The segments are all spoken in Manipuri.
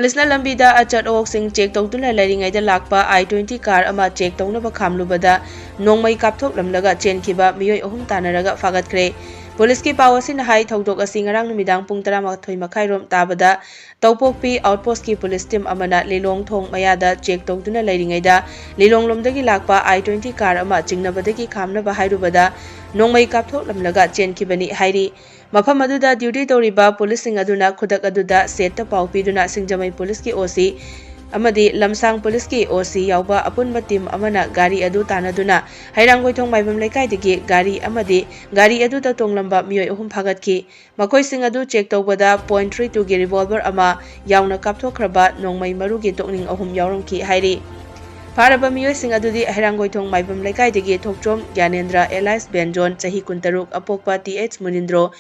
Police na lambida achat oksing check tawtuna lairingaida lakpa I-20 car ama check tawnaba Khamlubada Nongmei Kapthoklamlaga Chenkhiba Miwoi ahum tanaraga Phagatkhre. Police ki pawasin hai thaudok asi ngarang numidang pung 12 makhai rom tabada tawpokpi outpost ki police team amana lilong thong mayada check tawtuna lairingaida lilong lomdagi lakpa I-20 car ama jingnabadagi khamnaba hairubada Nongmei Kapthoklamlaga Chenkhibani hairi. Mafam aduda duty toriba police sing aduna khudak aduda seta pawpiduna singjamai police ki OC amadi lamsang police ki OC yauba apunba team amana gari adu tanaduna hairanggoithong maibam laikai digi gari amadi gari adu ta tonglamba mioi ahum phagatki makoi sing adu check tawbada .32 gi revolver ama yauna kapthokhraba nongmai maru gi tokning ahum yaurumki hairi. Faraba mioi sing adudi hairanggoithong maibam laikai digi thokchom Gyanendra Elias Benjon chahi 13 apokpa TH Munindro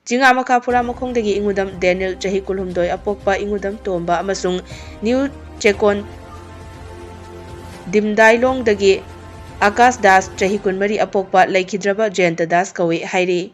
Jinga maka pura makhongdagi ingudam Daniel chahi 12 apokpa ingudam Tomba amasung New Chekon Dimdailong dagi Akas Das chahi 13 apokpa Laikhidraba Jayanta Das kawi hairi.